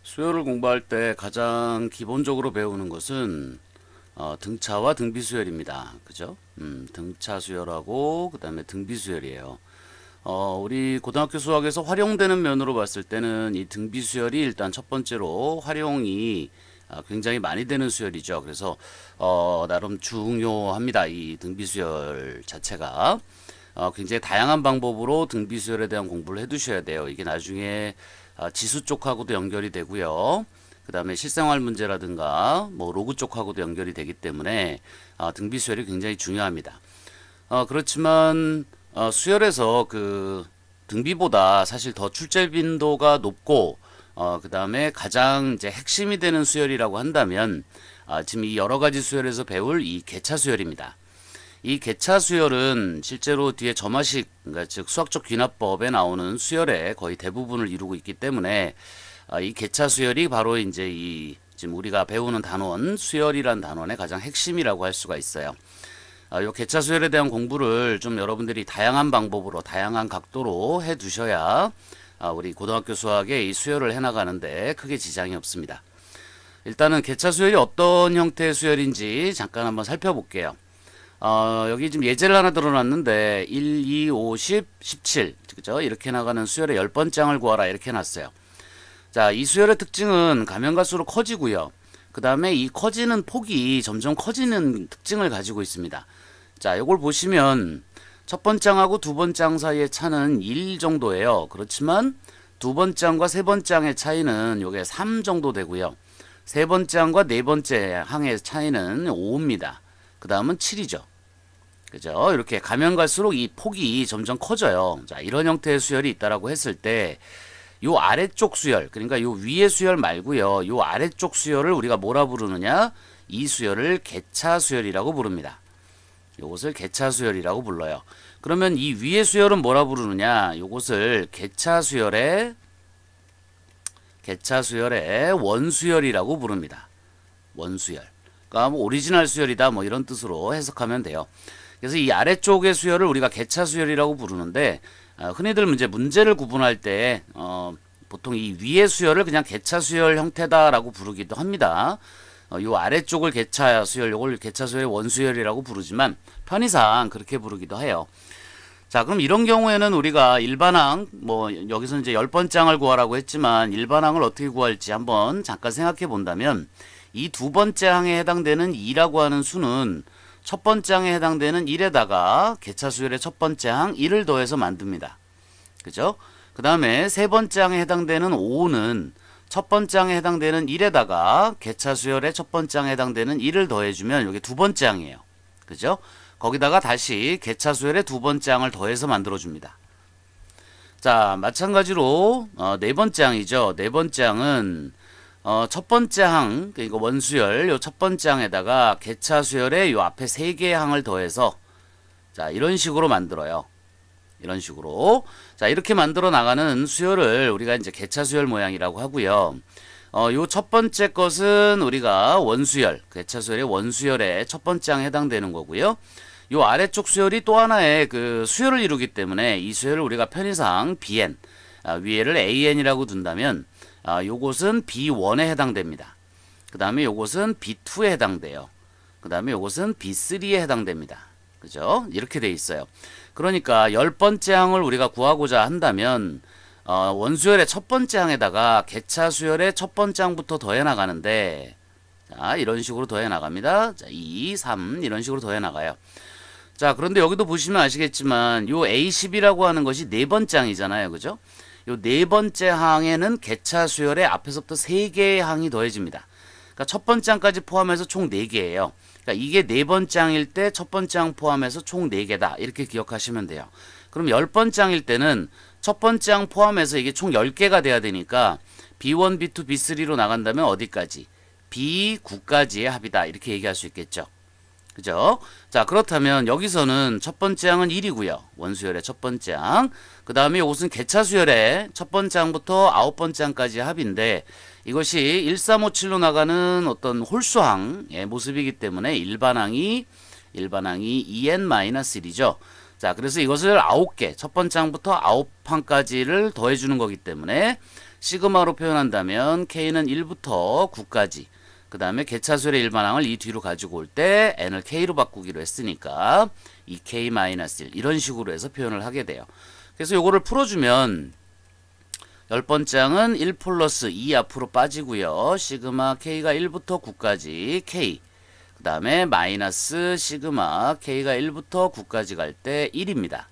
수열을 공부할 때 가장 기본적으로 배우는 것은 등차와 등비수열입니다. 그죠? 등차 수열하고 그 다음에 등비수열이에요. 우리 고등학교 수학에서 활용되는 면으로 봤을 때는 이 등비수열이 일단 첫 번째로 활용이 굉장히 많이 되는 수열이죠. 그래서 나름 중요합니다. 이 등비수열 자체가. 굉장히 다양한 방법으로 등비수열에 대한 공부를 해두셔야 돼요. 이게 나중에 지수 쪽하고도 연결이 되고요. 그 다음에 실생활 문제라든가 뭐 로그 쪽하고도 연결이 되기 때문에 등비수열이 굉장히 중요합니다. 그렇지만 수열에서 그 등비보다 사실 더 출제 빈도가 높고 그 다음에 가장 이제 핵심이 되는 수열이라고 한다면 지금 이 여러 가지 수열에서 배울 이 개차 수열입니다. 이 개차 수열은 실제로 뒤에 점화식, 그러니까 즉 수학적 귀납법에 나오는 수열의 거의 대부분을 이루고 있기 때문에 이 개차 수열이 바로 이제 이 지금 우리가 배우는 단원, 수열이란 단원의 가장 핵심이라고 할 수가 있어요. 이 개차 수열에 대한 공부를 좀 여러분들이 다양한 방법으로, 다양한 각도로 해 두셔야 우리 고등학교 수학에 이 수열을 해나가는데 크게 지장이 없습니다. 일단은 개차 수열이 어떤 형태의 수열인지 잠깐 한번 살펴볼게요. 여기 지금 예제를 하나 들어놨는데 1, 2, 5, 10, 17 그죠? 이렇게 나가는 수열의 10번장을 구하라 이렇게 놨어요. 자, 이 수열의 특징은 가면 갈수록 커지고요. 그 다음에 이 커지는 폭이 점점 커지는 특징을 가지고 있습니다. 자, 이걸 보시면 첫 번장하고 두 번장 사이의 차는 1 정도예요. 그렇지만 두 번장과 세 번장의 차이는 요게 3 정도 되고요. 세 번장과 네 번째 항의 차이는 5입니다. 그 다음은 7이죠. 그죠? 이렇게 가면 갈수록 이 폭이 점점 커져요. 자, 이런 형태의 수열이 있다라고 했을 때, 요 아래쪽 수열, 그러니까 요 위의 수열 말고요. 요 아래쪽 수열을 우리가 뭐라 부르느냐? 이 수열을 개차 수열이라고 부릅니다. 요것을 개차 수열이라고 불러요. 그러면 이 위의 수열은 뭐라 부르느냐? 요것을 개차 수열의 원수열이라고 부릅니다. 원수열. 그러니까 뭐 오리지널 수열이다 뭐 이런 뜻으로 해석하면 돼요. 그래서 이 아래쪽의 수열을 우리가 개차 수열이라고 부르는데 흔히들 문제를 구분할 때 보통 이 위의 수열을 그냥 개차 수열 형태다라고 부르기도 합니다. 요 아래쪽을 개차 수열, 요걸 개차 수열의 원수열이라고 부르지만 편의상 그렇게 부르기도 해요. 자, 그럼 이런 경우에는 우리가 일반항, 뭐 여기서 이제 10번장을 구하라고 했지만 일반항을 어떻게 구할지 한번 잠깐 생각해 본다면 이 두 번째 항에 해당되는 2라고 하는 수는 첫 번째 항에 해당되는 1에다가 개차 수열의 첫 번째 항 1을 더해서 만듭니다. 그죠? 그 다음에 세 번째 항에 해당되는 5는 첫 번째 항에 해당되는 1에다가 개차 수열의 첫 번째 항에 해당되는 1을 더해주면 이게 두 번째 항이에요. 그죠? 거기다가 다시 개차 수열의 두 번째 항을 더해서 만들어줍니다. 자, 마찬가지로 네 번째 항이죠. 네 번째 항은 첫 번째 항, 그러니까 원수열, 요 첫 번째 항에다가 개차 수열의 요 앞에 세 개의 항을 더해서 자, 이런 식으로 만들어요. 이런 식으로. 자, 이렇게 만들어 나가는 수열을 우리가 이제 개차 수열 모양이라고 하고요. 요 첫 번째 것은 우리가 원수열, 개차 수열의 원수열의 첫 번째 항에 해당되는 거고요. 요 아래쪽 수열이 또 하나의 그 수열을 이루기 때문에 이 수열을 우리가 편의상 BN, 위에를 AN이라고 둔다면 요것은 B1에 해당됩니다. 그 다음에 요것은 B2에 해당돼요. 그 다음에 요것은 B3에 해당됩니다. 그죠? 이렇게 돼 있어요. 그러니까 10번째 항을 우리가 구하고자 한다면 원수열의 첫 번째 항에다가 개차 수열의 첫 번째 항부터 더해 나가는데 자, 이런 식으로 더해 나갑니다. 자, 2, 3 이런 식으로 더해 나가요. 자, 그런데 여기도 보시면 아시겠지만 요 A10이라고 하는 것이 네 번째 항이잖아요. 그죠? 요 네 번째 항에는 개차 수열의 앞에서부터 세 개의 항이 더해집니다. 그러니까 첫 번째 항까지 포함해서 총 4개예요. 그러니까 이게 네 번째 항일 때 첫 번째 항 포함해서 총 4개다. 이렇게 기억하시면 돼요. 그럼 10번째 항일 때는 첫 번째 항 포함해서 이게 총 10개가 돼야 되니까 B1, B2, B3로 나간다면 어디까지? B9까지의 합이다. 이렇게 얘기할 수 있겠죠. 그죠? 자, 그렇다면 여기서는 첫 번째 항은 1이고요. 원수열의 첫 번째 항. 그 다음에 이것은 개차 수열의 첫 번째 항부터 9번째 항까지의 합인데 이것이 1357로 나가는 어떤 홀수항의 모습이기 때문에 일반항이 2n-1이죠. 자, 그래서 이것을 9개, 첫 번째 항부터 9항까지를 더해주는 거기 때문에 시그마로 표현한다면 K는 1부터 9까지 그 다음에 개차수열의 일반항을 이 뒤로 가지고 올 때 n을 k로 바꾸기로 했으니까 2k-1 이런 식으로 해서 표현을 하게 돼요. 그래서 요거를 풀어주면 10번째 항은 1 플러스 2 앞으로 빠지고요. 시그마 k가 1부터 9까지 k 그 다음에 마이너스 시그마 k가 1부터 9까지 갈 때 1입니다.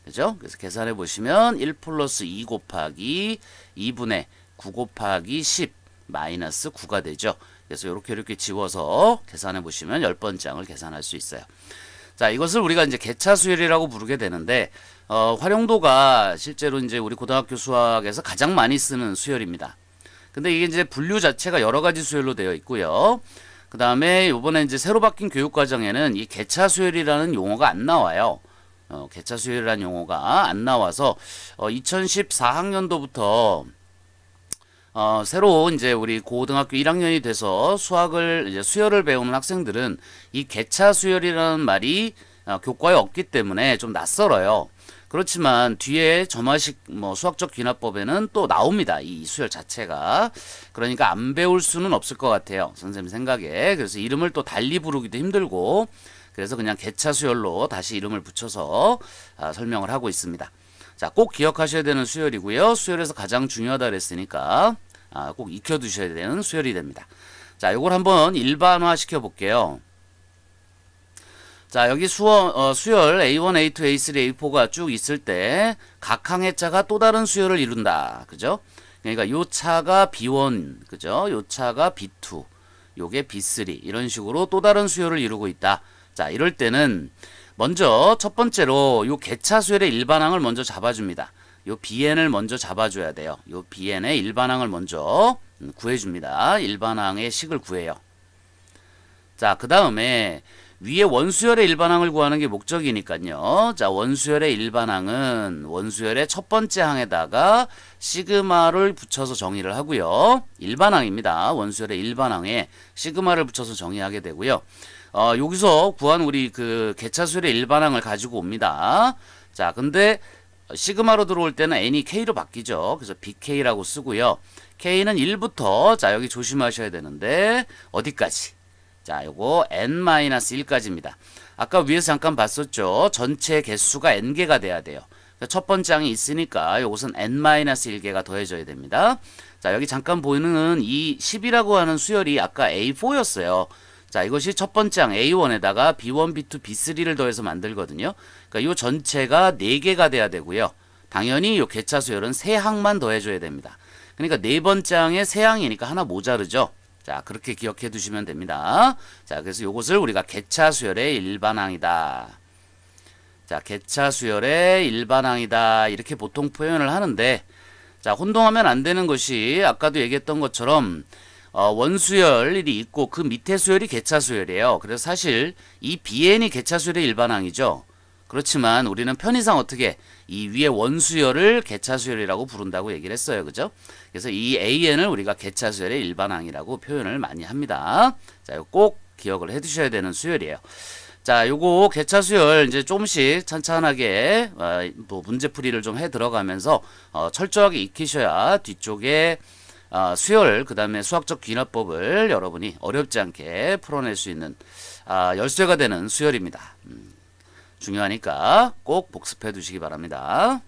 그죠? 그래서 계산해 보시면 1 플러스 2 곱하기 2분의 9 곱하기 10 마이너스 9가 되죠. 그래서 이렇게 지워서 계산해 보시면 10번째 항을 계산할 수 있어요. 자, 이것을 우리가 이제 개차수열이라고 부르게 되는데 활용도가 실제로 이제 우리 고등학교 수학에서 가장 많이 쓰는 수열입니다. 근데 이게 이제 분류 자체가 여러 가지 수열로 되어 있고요. 그 다음에 이번에 이제 새로 바뀐 교육과정에는 이 개차수열이라는 용어가 안 나와요. 개차수열이라는 용어가 안 나와서 2014학년도부터 새로 이제 우리 고등학교 1학년이 돼서 수학을 이제 수열을 배우는 학생들은 이 개차수열이라는 말이 교과에 없기 때문에 좀 낯설어요. 그렇지만 뒤에 점화식 수학적 귀납법에는 또 나옵니다. 이 수열 자체가. 그러니까 안 배울 수는 없을 것 같아요. 선생님 생각에. 그래서 이름을 또 달리 부르기도 힘들고 그래서 그냥 개차수열로 다시 이름을 붙여서 설명을 하고 있습니다. 자, 꼭 기억하셔야 되는 수열이고요. 수열에서 가장 중요하다 그랬으니까 꼭 익혀두셔야 되는 수열이 됩니다. 자, 이걸 한번 일반화 시켜볼게요. 자, 여기 수열 A1, A2, A3, A4가 쭉 있을 때 각 항의 차가 또 다른 수열을 이룬다. 그죠? 그러니까 요 차가 B1, 그죠? 요 차가 B2, 요게 B3 이런 식으로 또 다른 수열을 이루고 있다. 자, 이럴 때는 먼저 첫 번째로 요 개차수열의 일반항을 먼저 잡아줍니다. 요 BN을 먼저 잡아줘야 돼요. 요 BN의 일반항을 먼저 구해줍니다. 일반항의 식을 구해요. 자, 그 다음에 위에 원수열의 일반항을 구하는 게 목적이니까요. 자, 원수열의 일반항은 원수열의 첫 번째 항에다가 시그마를 붙여서 정의를 하고요. 일반항입니다. 원수열의 일반항에 시그마를 붙여서 정의하게 되고요. 여기서 구한 우리 그 개차수열의 일반항을 가지고 옵니다. 자, 근데 시그마로 들어올 때는 n이 k로 바뀌죠. 그래서 bk라고 쓰고요. k는 1부터 자, 여기 조심하셔야 되는데 어디까지? 자, 요거 n-1까지입니다. 아까 위에서 잠깐 봤었죠. 전체 개수가 n개가 돼야 돼요. 첫 번째 항이 있으니까 요것은 n-1개가 더해져야 됩니다. 자, 여기 잠깐 보이는 이 10이라고 하는 수열이 아까 A4였어요. 자, 이것이 첫 번째 항 A1에다가 B1, B2, B3를 더해서 만들거든요. 그러니까 이 전체가 4개가 돼야 되고요. 당연히 이 개차수열은 3항만 더해줘야 됩니다. 그러니까 네 번째 항에 3항이니까 하나 모자르죠. 자, 그렇게 기억해 두시면 됩니다. 자, 그래서 이것을 우리가 개차수열의 일반항이다. 자, 개차수열의 일반항이다. 이렇게 보통 표현을 하는데, 자, 혼동하면 안 되는 것이 아까도 얘기했던 것처럼 원수열이 있고 그 밑에 수열이 개차수열이에요. 그래서 사실 이 BN이 개차수열의 일반항이죠. 그렇지만 우리는 편의상 어떻게 이 위에 원수열을 개차수열이라고 부른다고 얘기를 했어요. 그죠? 그래서 이 AN을 우리가 개차수열의 일반항이라고 표현을 많이 합니다. 자, 이거 꼭 기억을 해 두셔야 되는 수열이에요. 자, 요거 개차수열 이제 조금씩 찬찬하게 문제풀이를 좀 해 들어가면서 철저하게 익히셔야 뒤쪽에 수열 그 다음에 수학적 귀납법을 여러분이 어렵지 않게 풀어낼 수 있는 열쇠가 되는 수열입니다. 중요하니까 꼭 복습해 두시기 바랍니다.